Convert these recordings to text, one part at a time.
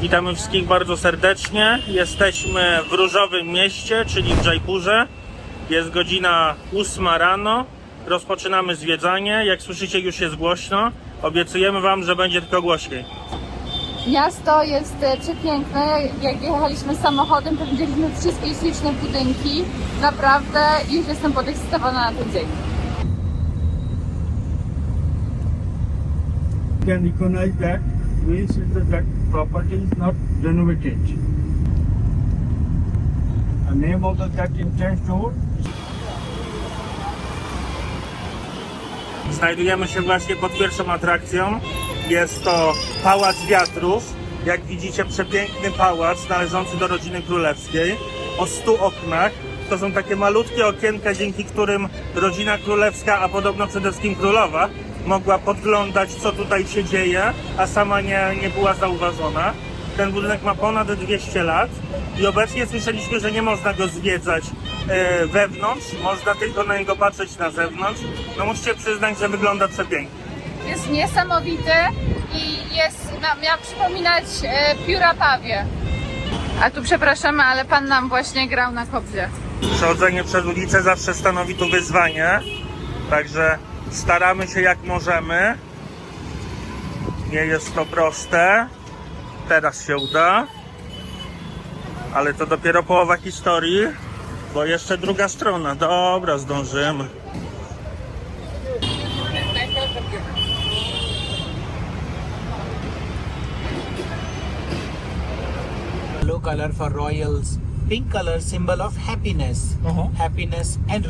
Witamy wszystkich bardzo serdecznie. Jesteśmy w Różowym Mieście, czyli w Jaipurze. Jest godzina 8 rano. Rozpoczynamy zwiedzanie. Jak słyszycie, już jest głośno. Obiecujemy Wam, że będzie tylko głośniej. Miasto jest przepiękne. Jak jechaliśmy samochodem, to widzieliśmy wszystkie śliczne budynki. Naprawdę już jestem podekscytowana na ten dzień. You can recognize that means that property is not renovated. The name of that intense tour. Znajdujemy się właśnie pod pierwszą atrakcją. Jest to Pałac Wiatrów. Jak widzicie, przepiękny pałac należący do rodziny królewskiej o 100 oknach. To są takie malutkie okienka, dzięki którym rodzina królewska, a podobno przede wszystkim królowa, mogła podglądać, co tutaj się dzieje, a sama nie była zauważona. Ten budynek ma ponad 200 lat i obecnie słyszeliśmy, że nie można go zwiedzać wewnątrz, można tylko na niego patrzeć na zewnątrz. No musicie przyznać, że wygląda przepięknie. Jest niesamowity i miał przypominać pióra pawie. A tu przepraszamy, ale pan nam właśnie grał na kobzie. Przechodzenie przez ulicę zawsze stanowi tu wyzwanie, także staramy się jak możemy. Nie jest to proste. Teraz się uda. Ale to dopiero połowa historii, bo jeszcze druga strona. Dobra, zdążymy. Blue color for royals, pink color symbol of happiness, happiness and.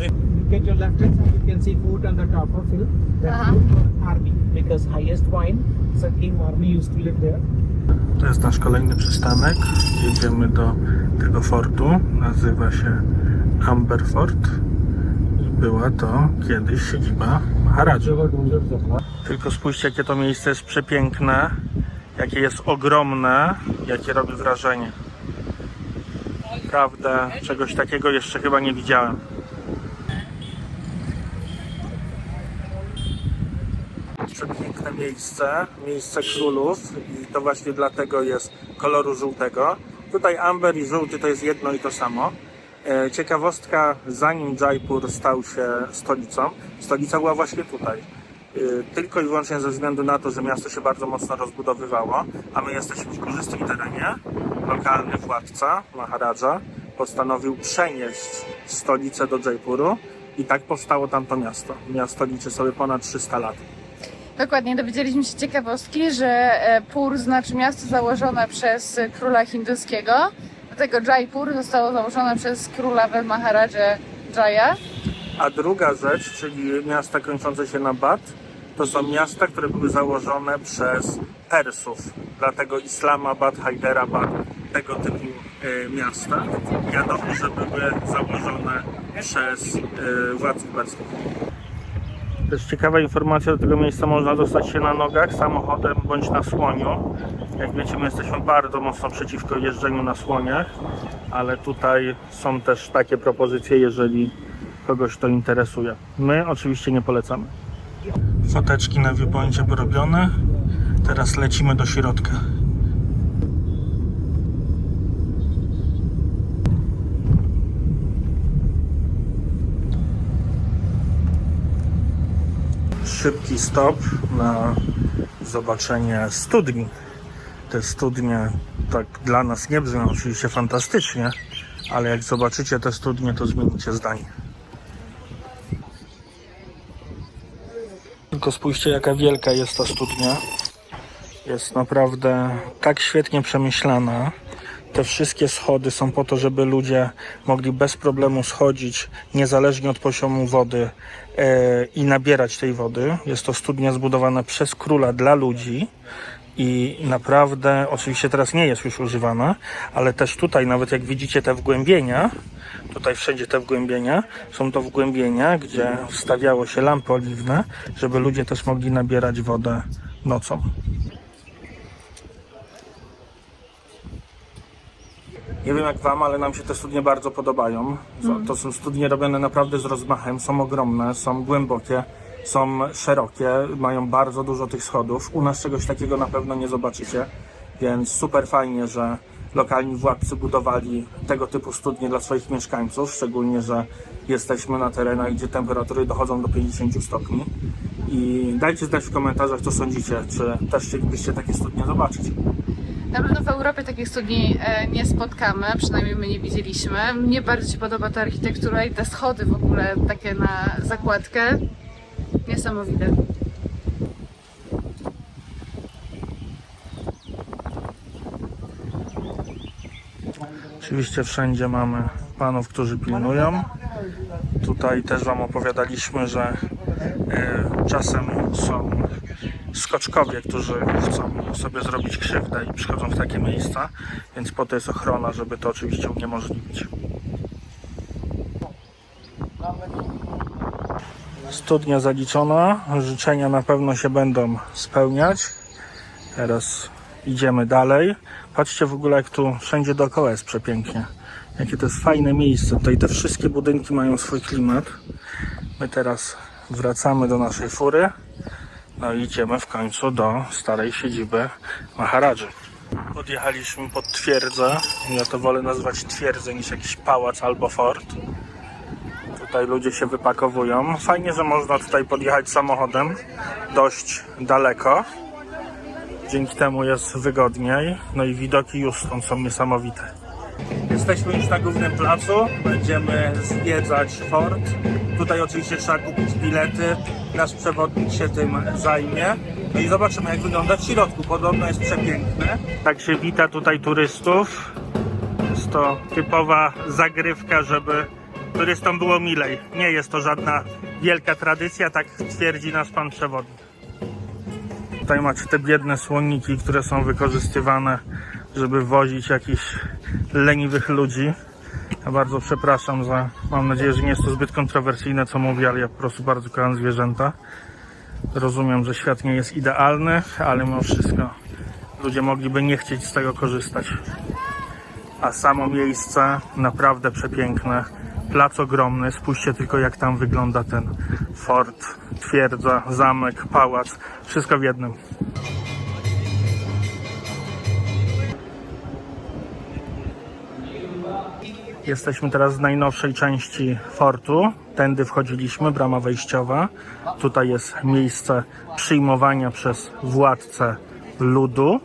Look at your left hand side. You can see food on the top of it. That's food for army because highest point, so King Army used to live there. To jest nasz kolejny przystanek. Jedziemy do tego fortu. Nazywa się Amber Fort. I była to kiedyś siedziba Maharadży. Tylko spójrzcie, jakie to miejsce jest przepiękne, jakie jest ogromne, jakie robi wrażenie. Naprawdę, czegoś takiego jeszcze chyba nie widziałem. Przepiękne miejsce królów i to właśnie dlatego jest koloru żółtego. Tutaj amber i żółty to jest jedno i to samo. Ciekawostka, zanim Jaipur stał się stolicą, stolica była właśnie tutaj. Tylko i wyłącznie ze względu na to, że miasto się bardzo mocno rozbudowywało, a my jesteśmy w korzystnym terenie. Lokalny władca, Maharadża, postanowił przenieść stolicę do Jaipuru i tak powstało tamto miasto. Miasto liczy sobie ponad 300 lat. Dokładnie, dowiedzieliśmy się ciekawostki, że Pur znaczy miasto założone przez króla hinduskiego. Dlatego Jaipur zostało założone przez króla Maharadżę Jaya. A druga rzecz, czyli miasta kończące się na Bat, to są miasta, które były założone przez Persów. Dlatego Islamabad, Hyderabad, tego typu miasta. Wiadomo, że były założone przez władców perskich. Też ciekawa informacja, do tego miejsca można dostać się na nogach, samochodem bądź na słoniu. Jak wiecie, my jesteśmy bardzo mocno przeciwko jeżdżeniu na słoniach, ale tutaj są też takie propozycje, jeżeli kogoś to interesuje. My oczywiście nie polecamy. Foteczki na viewpoincie porobione. Teraz lecimy do środka. Szybki stop na zobaczenie studni. Te studnie tak dla nas nie brzmią oczywiście fantastycznie, ale jak zobaczycie te studnie, to zmienicie zdanie. Tylko spójrzcie, jaka wielka jest ta studnia. Jest naprawdę tak świetnie przemyślana. Te wszystkie schody są po to, żeby ludzie mogli bez problemu schodzić, niezależnie od poziomu wody i nabierać tej wody. Jest to studnia zbudowana przez króla dla ludzi i naprawdę, oczywiście teraz nie jest już używana, ale też tutaj, nawet jak widzicie te wgłębienia, tutaj wszędzie te wgłębienia, są to wgłębienia, gdzie wstawiało się lampy oliwne, żeby ludzie też mogli nabierać wodę nocą. Nie wiem jak Wam, ale nam się te studnie bardzo podobają. To są studnie robione naprawdę z rozmachem, są ogromne, są głębokie, są szerokie, mają bardzo dużo tych schodów. U nas czegoś takiego na pewno nie zobaczycie. Więc super fajnie, że lokalni władcy budowali tego typu studnie dla swoich mieszkańców, szczególnie, że jesteśmy na terenach, gdzie temperatury dochodzą do 50 stopni. I dajcie znać w komentarzach, co sądzicie, czy też chcielibyście takie studnie zobaczyć. Na pewno w Europie takich studni nie spotkamy, przynajmniej my nie widzieliśmy. Mnie bardzo się podoba ta architektura i te schody w ogóle takie na zakładkę. Niesamowite. Oczywiście wszędzie mamy panów, którzy pilnują. Tutaj też wam opowiadaliśmy, że czasem są skoczkowie, którzy chcą sobie zrobić krzywdę i przychodzą w takie miejsca, więc po to jest ochrona, żeby to oczywiście uniemożliwić. Studnia zaliczona, życzenia na pewno się będą spełniać. Teraz idziemy dalej. Patrzcie w ogóle, jak tu wszędzie dookoła jest przepięknie. Jakie to jest fajne miejsce. Tutaj te wszystkie budynki mają swój klimat. My teraz wracamy do naszej fury. No i idziemy w końcu do starej siedziby Maharadży. Podjechaliśmy pod twierdzę. Ja to wolę nazwać twierdzę niż jakiś pałac albo fort. Tutaj ludzie się wypakowują. Fajnie, że można tutaj podjechać samochodem dość daleko. Dzięki temu jest wygodniej. No i widoki już stąd są niesamowite. Jesteśmy już na głównym placu. Będziemy zwiedzać fort. Tutaj oczywiście trzeba kupić bilety. Nasz przewodnik się tym zajmie. No i zobaczymy, jak wygląda w środku. Podobno jest przepiękne. Tak się wita tutaj turystów. Jest to typowa zagrywka, żeby turystom było milej. Nie jest to żadna wielka tradycja, tak twierdzi nasz pan przewodnik. Tutaj macie te biedne słonniki, które są wykorzystywane, żeby wozić jakichś leniwych ludzi. Ja bardzo przepraszam mam nadzieję, że nie jest to zbyt kontrowersyjne, co mówię, ale ja po prostu bardzo kocham zwierzęta. Rozumiem, że świat nie jest idealny, ale mimo wszystko ludzie mogliby nie chcieć z tego korzystać. A samo miejsce naprawdę przepiękne. Plac ogromny, spójrzcie tylko, jak tam wygląda ten fort, twierdza, zamek, pałac, wszystko w jednym. Jesteśmy teraz w najnowszej części fortu. Tędy wchodziliśmy, brama wejściowa. Tutaj jest miejsce przyjmowania przez władcę ludu.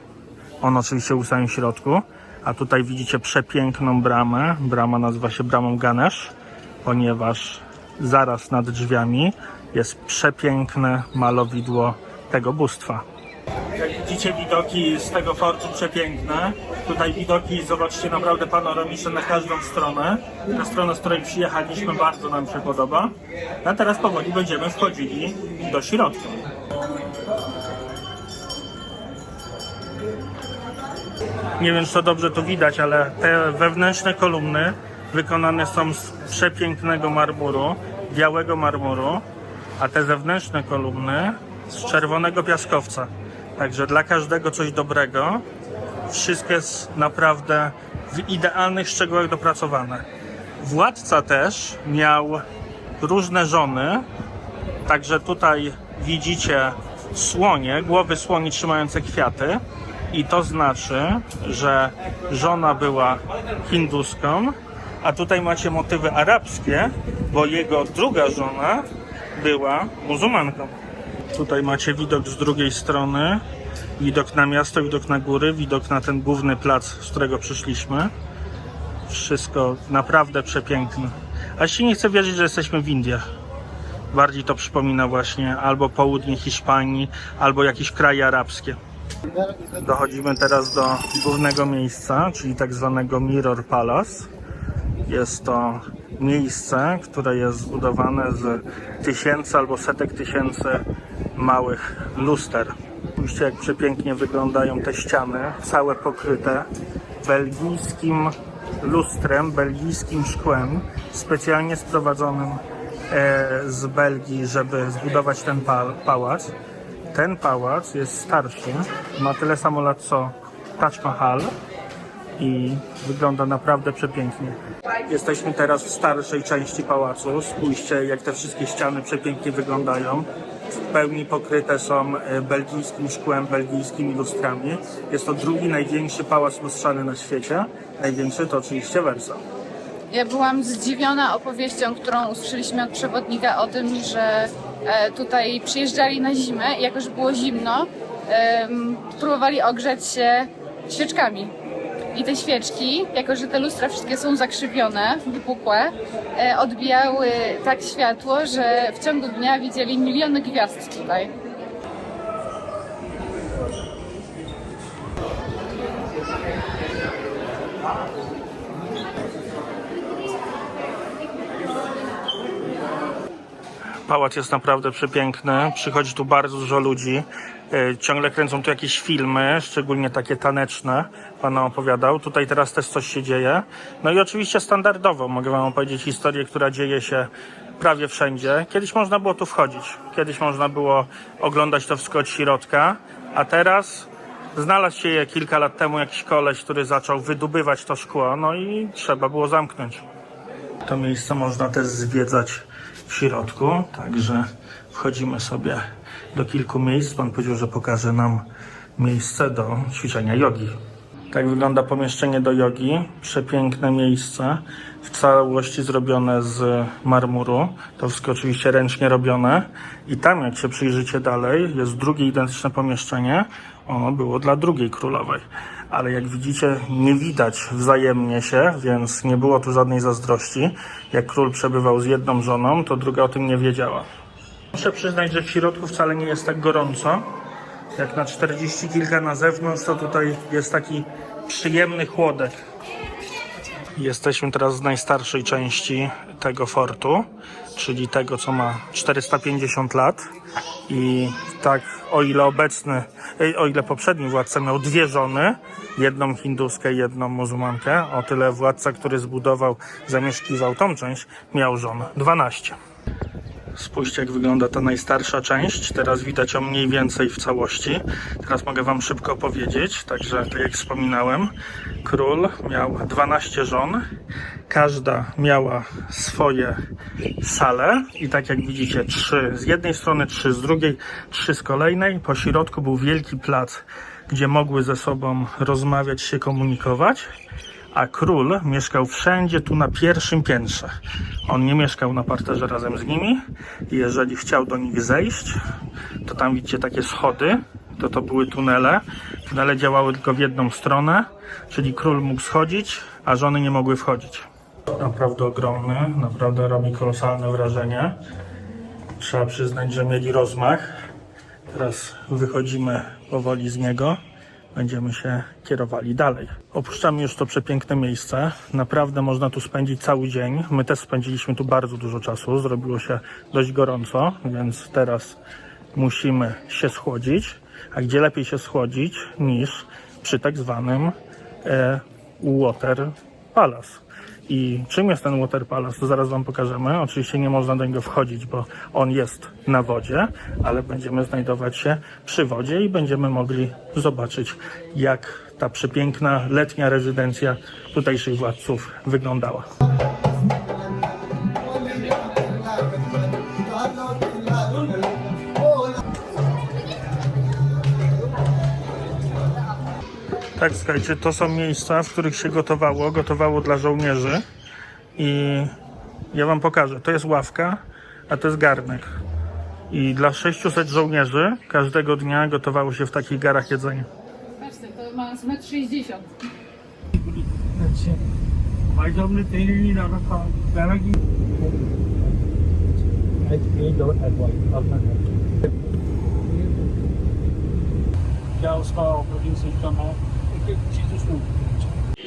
On oczywiście w samym środku. A tutaj widzicie przepiękną bramę. Brama nazywa się bramą Ganesh, ponieważ zaraz nad drzwiami jest przepiękne malowidło tego bóstwa. Jak widzicie, widoki z tego fortu przepiękne. Tutaj widoki, zobaczcie, naprawdę panoramiczne na każdą stronę. Ta strona, z której przyjechaliśmy, bardzo nam się podoba. A teraz powoli będziemy wchodzili do środka. Nie wiem, czy dobrze to widać, ale te wewnętrzne kolumny wykonane są z przepięknego marmuru, białego marmuru, a te zewnętrzne kolumny z czerwonego piaskowca. Także dla każdego coś dobrego. Wszystko jest naprawdę w idealnych szczegółach dopracowane. Władca też miał różne żony, także tutaj widzicie słonie, głowy słoni trzymające kwiaty. I to znaczy, że żona była hinduską, a tutaj macie motywy arabskie, bo jego druga żona była muzułmanką. Tutaj macie widok z drugiej strony, widok na miasto, widok na góry, widok na ten główny plac, z którego przyszliśmy. Wszystko naprawdę przepiękne. Aż się nie chcę wierzyć, że jesteśmy w Indiach. Bardziej to przypomina właśnie albo południe Hiszpanii, albo jakieś kraje arabskie. Dochodzimy teraz do głównego miejsca, czyli tak zwanego Mirror Palace. Jest to miejsce, które jest zbudowane z tysięcy albo setek tysięcy małych luster. Spójrzcie, jak przepięknie wyglądają te ściany, całe pokryte belgijskim lustrem, belgijskim szkłem, specjalnie sprowadzonym z Belgii, żeby zbudować ten pałac. Ten pałac jest starszy, ma tyle samo lat co Taj Mahal i wygląda naprawdę przepięknie. Jesteśmy teraz w starszej części pałacu. Spójrzcie, jak te wszystkie ściany przepięknie wyglądają. w pełni pokryte są belgijskim szkłem, belgijskimi lustrami. Jest to drugi największy pałac lustrzany na świecie. Największy to oczywiście Versailles. Ja byłam zdziwiona opowieścią, którą usłyszeliśmy od przewodnika o tym, że tutaj przyjeżdżali na zimę i jako, że było zimno, próbowali ogrzać się świeczkami. I te świeczki, jako że te lustra wszystkie są zakrzywione, wypukłe, odbijały tak światło, że w ciągu dnia widzieli miliony gwiazd tutaj. Pałac jest naprawdę przepiękny, przychodzi tu bardzo dużo ludzi, ciągle kręcą tu jakieś filmy, szczególnie takie taneczne, pan nam opowiadał. Tutaj teraz też coś się dzieje. No i oczywiście standardowo mogę wam opowiedzieć historię, która dzieje się prawie wszędzie. Kiedyś można było tu wchodzić, kiedyś można było oglądać to wszystko od środka, a teraz znalazł się kilka lat temu jakiś koleś, który zaczął wydobywać to szkło, no i trzeba było zamknąć. To miejsce można też zwiedzać w środku, także wchodzimy sobie do kilku miejsc. Pan powiedział, że pokaże nam miejsce do ćwiczenia jogi. Tak wygląda pomieszczenie do jogi. Przepiękne miejsce, w całości zrobione z marmuru. To wszystko oczywiście ręcznie robione. I tam, jak się przyjrzycie dalej, jest drugie identyczne pomieszczenie. Ono było dla drugiej królowej. Ale jak widzicie, nie widać wzajemnie się, więc nie było tu żadnej zazdrości. Jak król przebywał z jedną żoną, to druga o tym nie wiedziała. Muszę przyznać, że w środku wcale nie jest tak gorąco. Jak na 40 kilka na zewnątrz, to tutaj jest taki przyjemny chłodek. Jesteśmy teraz w najstarszej części tego fortu, czyli tego, co ma 450 lat. I tak, o ile poprzedni władca miał dwie żony, jedną hinduskę i jedną muzułmankę, o tyle władca, który zbudował, zamieszkiwał tą część, miał żon 12. Spójrzcie, jak wygląda ta najstarsza część. Teraz widać ją mniej więcej w całości. Teraz mogę wam szybko powiedzieć. Także, tak jak wspominałem, król miał 12 żon. Każda miała swoje sale. I tak jak widzicie, 3 z jednej strony, 3 z drugiej, 3 z kolejnej. Po środku był wielki plac, gdzie mogły ze sobą rozmawiać, się komunikować. A król mieszkał wszędzie tu na pierwszym piętrze. On nie mieszkał na parterze razem z nimi. I jeżeli chciał do nich zejść, to tam widzicie takie schody, to były tunele. Tunele działały tylko w jedną stronę, czyli król mógł schodzić, a żony nie mogły wchodzić. Naprawdę ogromny, naprawdę robi kolosalne wrażenie. Trzeba przyznać, że mieli rozmach. Teraz wychodzimy powoli z niego. Będziemy się kierowali dalej. Opuszczamy już to przepiękne miejsce. Naprawdę można tu spędzić cały dzień. My też spędziliśmy tu bardzo dużo czasu. Zrobiło się dość gorąco, więc teraz musimy się schłodzić. A gdzie lepiej się schłodzić niż przy tak zwanym Water Palace. I czym jest ten Water Palace, to zaraz wam pokażemy. Oczywiście nie można do niego wchodzić, bo on jest na wodzie, ale będziemy znajdować się przy wodzie i będziemy mogli zobaczyć, jak ta przepiękna letnia rezydencja tutejszych władców wyglądała. Tak, słuchajcie, to są miejsca, w których się gotowało dla żołnierzy i ja wam pokażę, to jest ławka, a to jest garnek i dla 600 żołnierzy każdego dnia gotowało się w takich garach jedzenie. Patrzcie, to ma 1,60 m.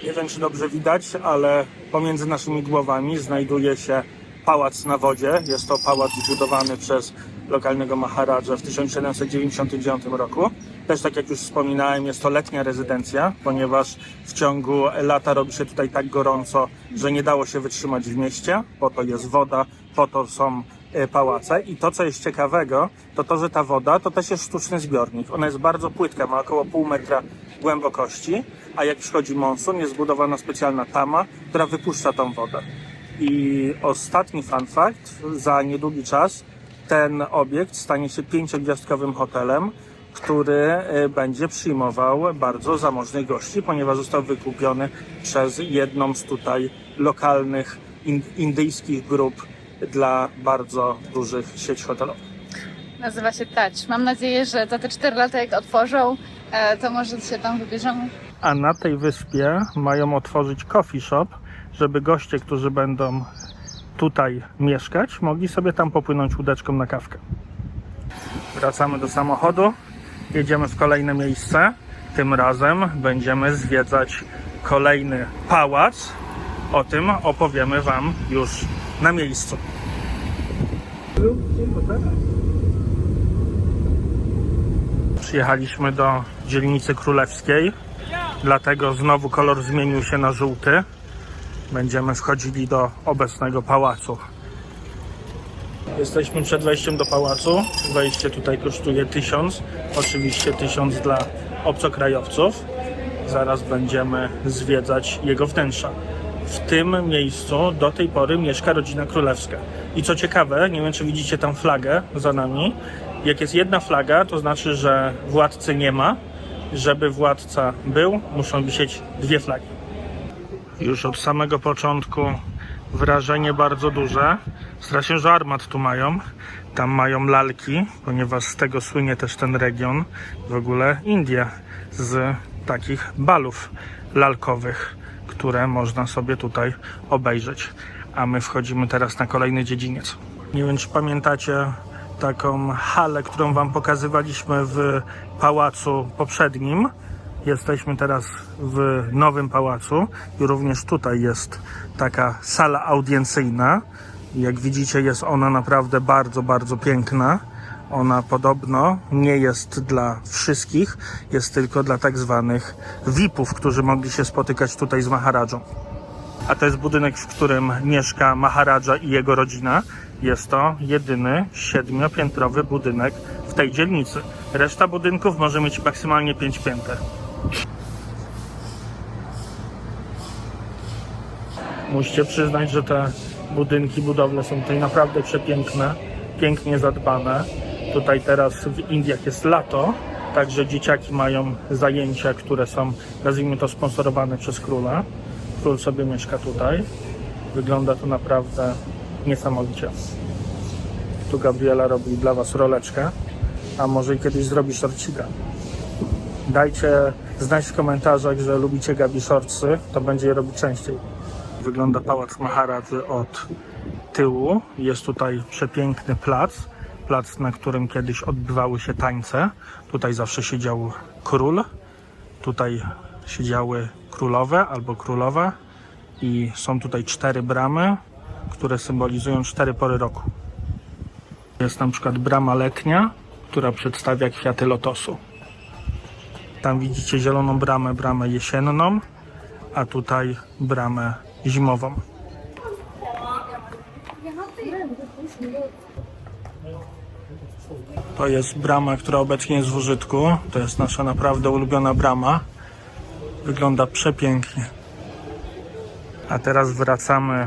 Nie wiem, czy dobrze widać, ale pomiędzy naszymi głowami znajduje się pałac na wodzie. Jest to pałac zbudowany przez lokalnego Maharadżę w 1799 roku. Też, tak jak już wspominałem, jest to letnia rezydencja, ponieważ w ciągu lata robi się tutaj tak gorąco, że nie dało się wytrzymać w mieście. Po to jest woda, po to są pałace. I to, co jest ciekawego, to, że ta woda to też jest sztuczny zbiornik. Ona jest bardzo płytka, ma około pół metra głębokości, a jak przychodzi monsun, jest zbudowana specjalna tama, która wypuszcza tą wodę. I ostatni fun fact, za niedługi czas ten obiekt stanie się 5-gwiazdkowym hotelem, który będzie przyjmował bardzo zamożnych gości, ponieważ został wykupiony przez jedną z tutaj lokalnych indyjskich grup dla bardzo dużych sieci hotelowych. Nazywa się Touch. Mam nadzieję, że za te 4 lata jak otworzą, to może się tam wybierzemy. A na tej wyspie mają otworzyć coffee shop, żeby goście, którzy będą tutaj mieszkać, mogli sobie tam popłynąć łódeczką na kawkę. Wracamy do samochodu, jedziemy w kolejne miejsce. Tym razem będziemy zwiedzać kolejny pałac. O tym opowiemy Wam już na miejscu. Przyjechaliśmy do dzielnicy królewskiej, dlatego znowu kolor zmienił się na żółty. Będziemy wchodzili do obecnego pałacu. Jesteśmy przed wejściem do pałacu. Wejście tutaj kosztuje 1000. Oczywiście 1000 dla obcokrajowców. Zaraz będziemy zwiedzać jego wnętrza. W tym miejscu do tej pory mieszka rodzina królewska. I co ciekawe, nie wiem czy widzicie tam flagę za nami. Jak jest jedna flaga, to znaczy, że władcy nie ma. Żeby władca był, muszą wisieć 2 flagi. Już od samego początku wrażenie bardzo duże. Strasznie, że armat tu mają. Tam mają lalki, ponieważ z tego słynie też ten region. W ogóle Indie z takich balów lalkowych, które można sobie tutaj obejrzeć. A my wchodzimy teraz na kolejny dziedziniec. Nie wiem, czy pamiętacie taką halę, którą Wam pokazywaliśmy w pałacu poprzednim. Jesteśmy teraz w nowym pałacu i również tutaj jest taka sala audiencyjna. Jak widzicie, jest ona naprawdę bardzo, bardzo piękna. Ona podobno nie jest dla wszystkich, jest tylko dla tak zwanych VIP-ów, którzy mogli się spotykać tutaj z Maharadżą. A to jest budynek, w którym mieszka Maharadża i jego rodzina. Jest to jedyny 7-piętrowy budynek w tej dzielnicy. Reszta budynków może mieć maksymalnie 5 pięter. Musicie przyznać, że te budynki, budowle są tutaj naprawdę przepiękne, pięknie zadbane. Tutaj teraz w Indiach jest lato, także dzieciaki mają zajęcia, które są, nazwijmy to, sponsorowane przez króla. Król sobie mieszka tutaj. Wygląda to naprawdę niesamowicie. Tu Gabriela robi dla Was roleczkę, a może i kiedyś zrobi shortcika. Dajcie znać w komentarzach, że lubicie Gabi shortsy, to będzie je robić częściej. Wygląda pałac Maharadży od tyłu. Jest tutaj przepiękny plac. Plac, na którym kiedyś odbywały się tańce. Tutaj zawsze siedział król. Tutaj siedziały królowe albo królowa. I są tutaj 4 bramy, które symbolizują 4 pory roku. Jest na przykład brama letnia, która przedstawia kwiaty lotosu. Tam widzicie zieloną bramę, bramę jesienną, a tutaj bramę zimową. To jest brama, która obecnie jest w użytku. To jest nasza naprawdę ulubiona brama. Wygląda przepięknie. A teraz wracamy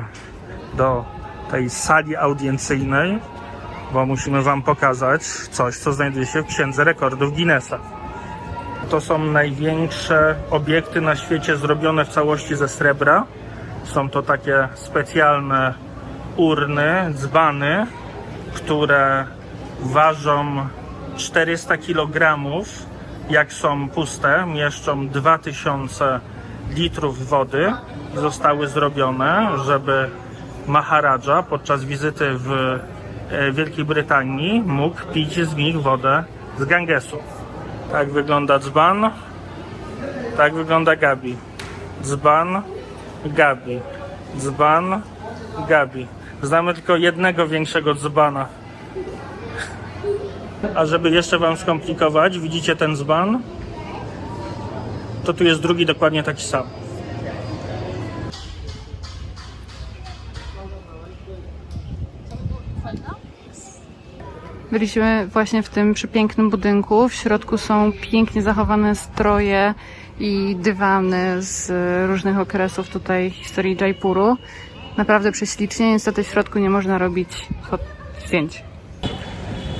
do tej sali audiencyjnej, bo musimy Wam pokazać coś, co znajduje się w Księdze Rekordów Guinnessa. To są największe obiekty na świecie zrobione w całości ze srebra. Są to takie specjalne urny, dzbany, które ważą 400 kg, jak są puste, mieszczą 2000 litrów wody. Zostały zrobione, żeby Maharadża podczas wizyty w Wielkiej Brytanii mógł pić z nich wodę z Gangesu. Tak wygląda dzban, tak wygląda Gabi. Dzban, Gabi. Dzban, Gabi. Znamy tylko jednego większego dzbana. A żeby jeszcze Wam skomplikować, widzicie ten dzban? To tu jest drugi dokładnie taki sam. Byliśmy właśnie w tym przepięknym budynku. W środku są pięknie zachowane stroje i dywany z różnych okresów tutaj historii Jaipuru. Naprawdę prześlicznie. Niestety w środku nie można robić zdjęć.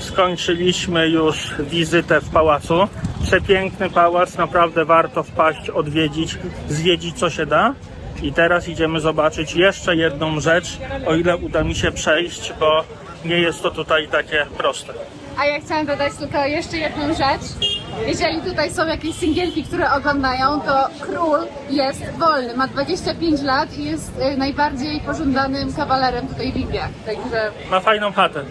Skończyliśmy już wizytę w pałacu. Przepiękny pałac, naprawdę warto wpaść, odwiedzić, zwiedzić co się da. I teraz idziemy zobaczyć jeszcze jedną rzecz, o ile uda mi się przejść, bo nie jest to tutaj takie proste. A ja chciałam dodać tylko jeszcze jedną rzecz. Jeżeli tutaj są jakieś singielki, które oglądają, to król jest wolny, ma 25 lat i jest najbardziej pożądanym kawalerem tutaj w Indiach. Także Ma fajną chatę.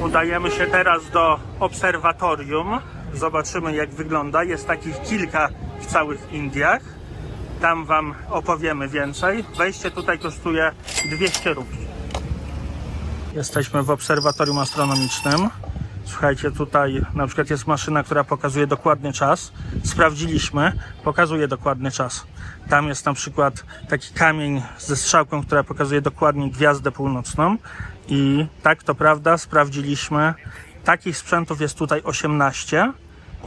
Udajemy się teraz do obserwatorium. Zobaczymy, jak wygląda. Jest takich kilka w całych Indiach. Tam wam opowiemy więcej. Wejście tutaj kosztuje 200 rupii. Jesteśmy w obserwatorium astronomicznym. Słuchajcie, tutaj na przykład jest maszyna, która pokazuje dokładny czas. Sprawdziliśmy, pokazuje dokładny czas. Tam jest na przykład taki kamień ze strzałką, która pokazuje dokładnie gwiazdę północną. I tak, to prawda, sprawdziliśmy. Takich sprzętów jest tutaj 18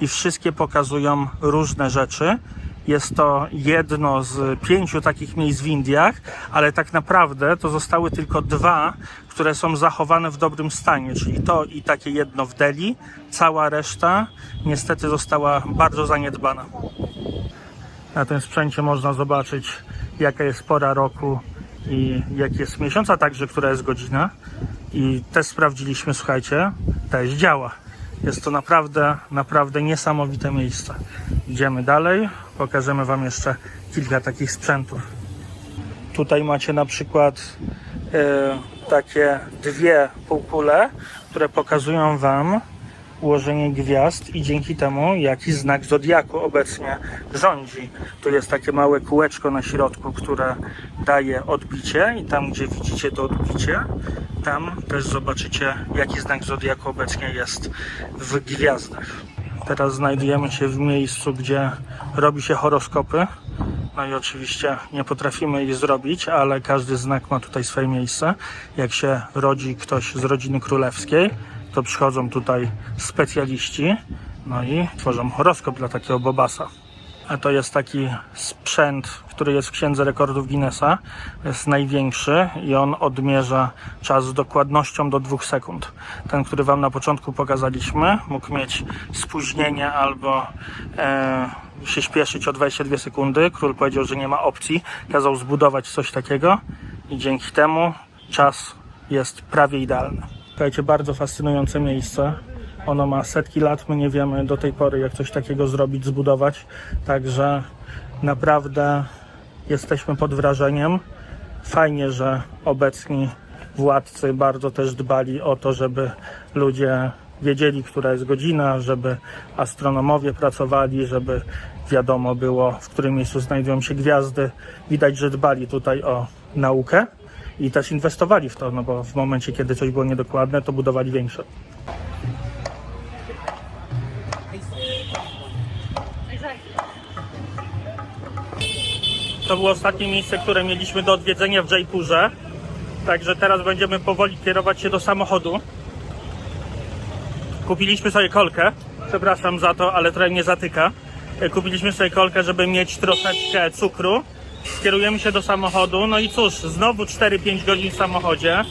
i wszystkie pokazują różne rzeczy. Jest to jedno z 5 takich miejsc w Indiach, ale tak naprawdę to zostały tylko 2, które są zachowane w dobrym stanie, czyli to i takie jedno w Delhi. Cała reszta niestety została bardzo zaniedbana. Na tym sprzęcie można zobaczyć, jaka jest pora roku i jaki jest miesiąc, a także która jest godzina. I też sprawdziliśmy, słuchajcie, też działa. Jest to naprawdę niesamowite miejsce. Idziemy dalej, pokażemy wam jeszcze kilka takich sprzętów. Tutaj macie na przykład takie 2 półkule, które pokazują wam ułożenie gwiazd i dzięki temu jaki znak zodiaku obecnie rządzi. Tu jest takie małe kółeczko na środku, które daje odbicie i tam, gdzie widzicie to odbicie, tam też zobaczycie, jaki znak zodiaku obecnie jest w gwiazdach. Teraz znajdujemy się w miejscu, gdzie robi się horoskopy. No i oczywiście nie potrafimy ich zrobić, ale każdy znak ma tutaj swoje miejsce. Jak się rodzi ktoś z rodziny królewskiej, to przychodzą tutaj specjaliści, no i tworzą horoskop dla takiego bobasa. A to jest taki sprzęt, który jest w Księdze Rekordów Guinnessa. Jest największy i on odmierza czas z dokładnością do 2 sekund. Ten, który wam na początku pokazaliśmy, mógł mieć spóźnienie albo się śpieszyć o 22 sekundy. Król powiedział, że nie ma opcji. Kazał zbudować coś takiego i dzięki temu czas jest prawie idealny. Słuchajcie, bardzo fascynujące miejsce. Ono ma setki lat, my nie wiemy do tej pory, jak coś takiego zrobić, zbudować. Także naprawdę jesteśmy pod wrażeniem. Fajnie, że obecni władcy bardzo też dbali o to, żeby ludzie wiedzieli, która jest godzina, żeby astronomowie pracowali, żeby wiadomo było, w którym miejscu znajdują się gwiazdy. Widać, że dbali tutaj o naukę i też inwestowali w to, no bo w momencie, kiedy coś było niedokładne, to budowali większe. To było ostatnie miejsce, które mieliśmy do odwiedzenia w Jaipurze. Także teraz będziemy powoli kierować się do samochodu. Kupiliśmy sobie kolkę. Przepraszam za to, ale trochę mnie zatyka. Kupiliśmy sobie kolkę, żeby mieć troszeczkę cukru. Kierujemy się do samochodu. No i cóż, znowu 4-5 godzin w samochodzie.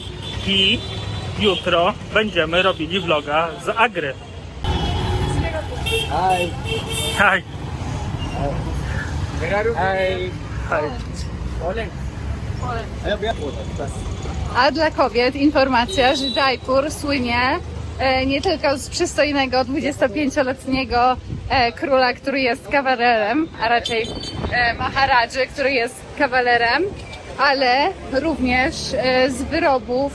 I jutro będziemy robili vloga z Agry. Hi. Hi. Where are you? Hi. Hi. Poland. A dla kobiet informacja, że Jaipur słynie nie tylko z przystojnego 25-letniego króla, który jest kawalerem, a raczej Maharadży, który jest kawalerem, ale również z wyrobów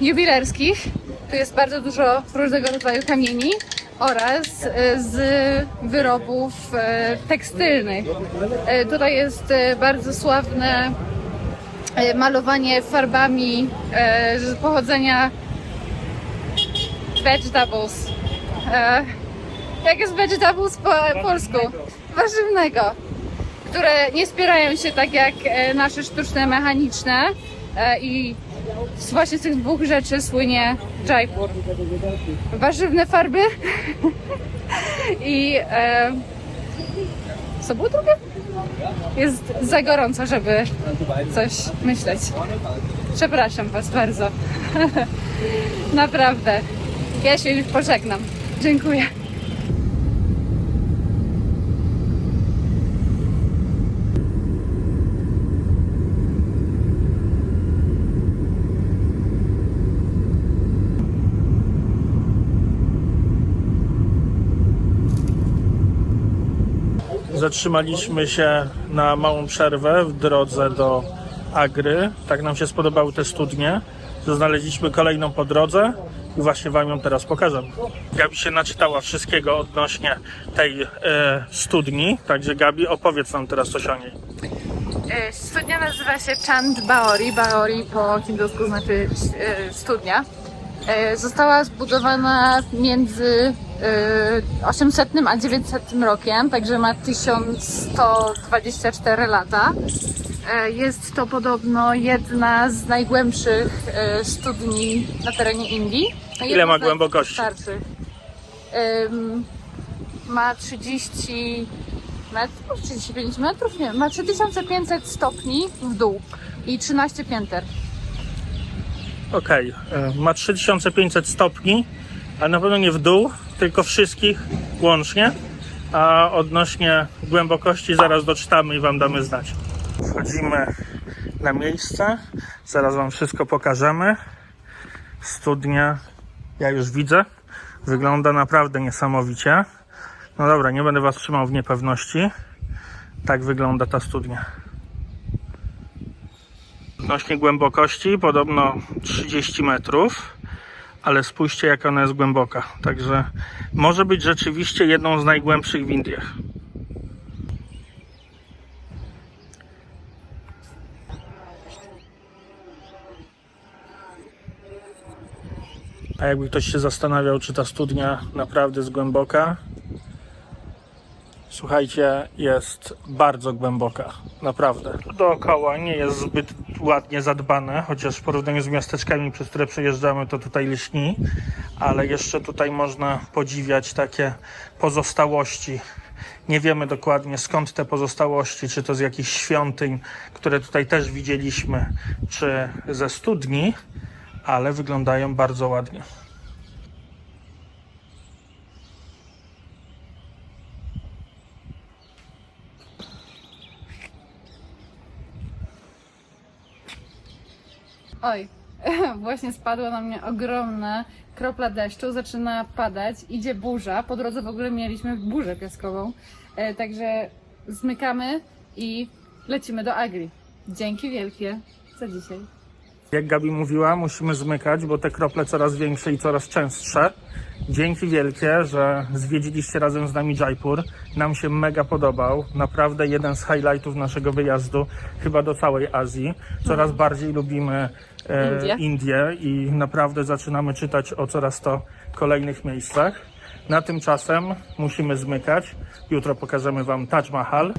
jubilerskich. Tu jest bardzo dużo różnego rodzaju kamieni oraz z wyrobów tekstylnych. Tutaj jest bardzo sławne malowanie farbami z pochodzenia vegetables. Jak jest vegetables po polsku? Warzywnego. Które nie spierają się tak jak nasze sztuczne, mechaniczne i właśnie z tych 2 rzeczy słynie Jaipur. Warzywne farby i co było drugie? Jest za gorąco, żeby coś myśleć. Przepraszam Was bardzo. Naprawdę. Ja się już pożegnam. Dziękuję. Zatrzymaliśmy się na małą przerwę w drodze do Agry. Tak nam się spodobały te studnie, że znaleźliśmy kolejną po drodze i właśnie Wam ją teraz pokażę. Gabi się naczytała wszystkiego odnośnie tej studni, także Gabi, opowiedz nam teraz coś o niej. Studnia nazywa się Chand Baori. Baori po hindusku znaczy studnia. Została zbudowana między 800 a 900 rokiem, także ma 1124 lata. Jest to podobno jedna z najgłębszych studni na terenie Indii. Ile ma głębokości? Starszych. Ma 30 metrów, 35 metrów, nie, ma 3500 stopni w dół i 13 pięter. Okej, ma 3500 stopni, ale na pewno nie w dół, tylko wszystkich łącznie. A odnośnie głębokości zaraz doczytamy i Wam damy znać. Wchodzimy na miejsce, zaraz Wam wszystko pokażemy. Studnia, ja już widzę, wygląda naprawdę niesamowicie. No dobra, nie będę Was trzymał w niepewności. Tak wygląda ta studnia. Odnośnie głębokości podobno 30 metrów, ale spójrzcie, jak ona jest głęboka. Także może być rzeczywiście jedną z najgłębszych w Indiach. A jakby ktoś się zastanawiał, czy ta studnia naprawdę jest głęboka, słuchajcie, jest bardzo głęboka, naprawdę. Dookoła nie jest zbyt ładnie zadbane, chociaż w porównaniu z miasteczkami, przez które przejeżdżamy, to tutaj lśni, ale jeszcze tutaj można podziwiać takie pozostałości. Nie wiemy dokładnie, skąd te pozostałości, czy to z jakichś świątyń, które tutaj też widzieliśmy, czy ze studni, ale wyglądają bardzo ładnie. Oj, właśnie spadła na mnie ogromna kropla deszczu, zaczyna padać, idzie burza, po drodze w ogóle mieliśmy burzę piaskową, także zmykamy i lecimy do Agry. Dzięki wielkie za dzisiaj. Jak Gabi mówiła, musimy zmykać, bo te krople coraz większe i coraz częstsze. Dzięki wielkie, że zwiedziliście razem z nami Jaipur. Nam się mega podobał. Naprawdę jeden z highlightów naszego wyjazdu, chyba do całej Azji. Coraz bardziej lubimy Indię i naprawdę zaczynamy czytać o coraz to kolejnych miejscach. Na tymczasem musimy zmykać. Jutro pokażemy Wam Taj Mahal.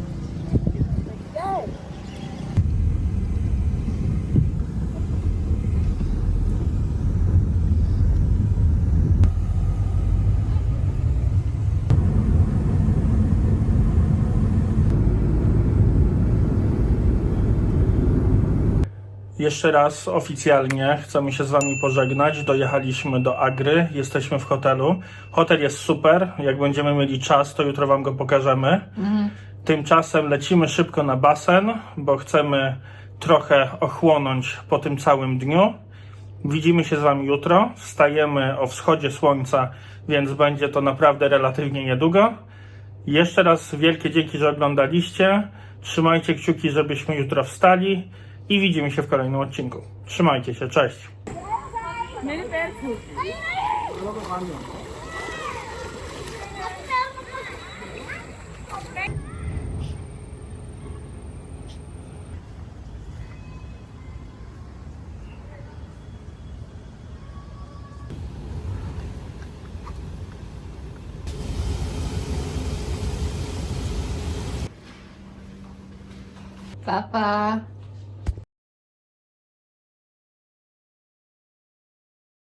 Jeszcze raz oficjalnie chcemy się z Wami pożegnać. Dojechaliśmy do Agry, jesteśmy w hotelu. Hotel jest super, jak będziemy mieli czas, to jutro Wam go pokażemy. Tymczasem lecimy szybko na basen, bo chcemy trochę ochłonąć po tym całym dniu. Widzimy się z Wami jutro, wstajemy o wschodzie słońca, więc będzie to naprawdę relatywnie niedługo. Jeszcze raz wielkie dzięki, że oglądaliście. Trzymajcie kciuki, żebyśmy jutro wstali. I widzimy się w kolejnym odcinku. Trzymajcie się, cześć! Pa, pa.